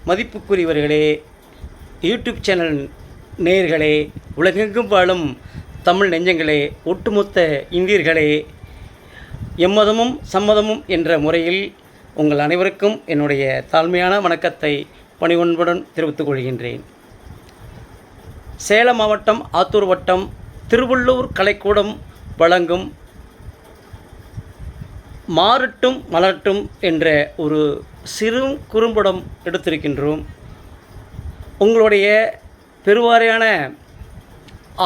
மதிப்புக்குரியவர்களே, YouTube channel நேயர்களே, உலகெங்கும் வாழும் தமிழ் நெஞ்சங்களே, ஒட்டுமொத்த இந்தியர்களே, எம்மதமும் சம்மதமும் என்ற முறையில் உங்கள் அனைவருக்கும் என்னுடைய தாழ்மையான வணக்கத்தை பணிவன்புடன் தெரிவித்துக் கொள்கின்றேன். சேலம் மாவட்டம் ஆத்தூர் வட்டம் திருவள்ளூர் கலைக்கூடம் வழங்கும் மாறட்டும் மலரட்டும் என்ற ஒரு சிறு குறும்படம் எடுத்திருக்கின்றோம். உங்களுடைய பெருவாரியான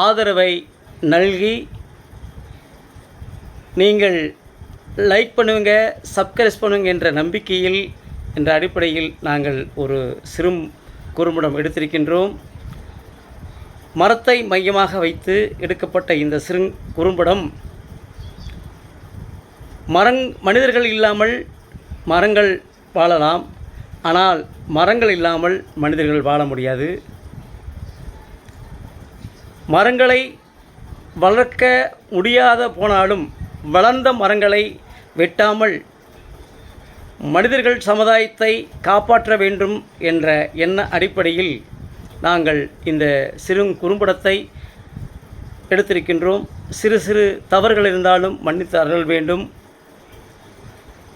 ஆதரவை நல்கி நீங்கள் லைக் பண்ணுவீங்க, சப்ஸ்கிரைப் பண்ணுவீங்க என்ற நம்பிக்கையில் என்ற அடிப்படையில் நாங்கள் ஒரு சிறு குறும்படம் எடுத்திருக்கின்றோம். மரத்தை மையமாக வைத்து எடுக்கப்பட்ட இந்த சிறு குறும்படம் மனிதர்கள் இல்லாமல் மரங்கள் வாழலாம், ஆனால் மரங்கள் இல்லாமல் மனிதர்கள் வாழ முடியாது. மரங்களை வளர்க்க முடியாத போனாலும் வளர்ந்த மரங்களை வெட்டாமல் மனிதர்கள் சமுதாயத்தை காப்பாற்ற வேண்டும் என்ற எண்ண அடிப்படையில் நாங்கள் இந்த சிறு குறும்படத்தை எடுத்திருக்கின்றோம். சிறு சிறு தவறுகள் இருந்தாலும் மன்னித்து அருள் வேண்டும்.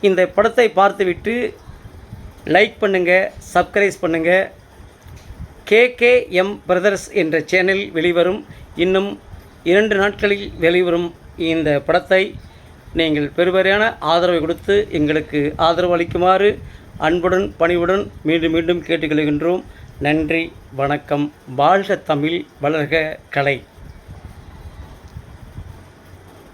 இந்த படத்தை பார்த்துவிட்டு லைக் பண்ணுங்கள், சப்ஸ்கிரைப் பண்ணுங்கள். KKM பிரதர்ஸ் என்ற சேனல் வெளிவரும் இன்னும் 2 நாட்களில் வெளிவரும் இந்த படத்தை நீங்கள் பெருவாரியான ஆதரவை கொடுத்து எங்களுக்கு ஆதரவு அளிக்குமாறு அன்புடன் பணிவுடன் மீண்டும் மீண்டும் கேட்டுக்கொள்கின்றோம். நன்றி, வணக்கம். வாழ்க தமிழ், வளர்க கலை.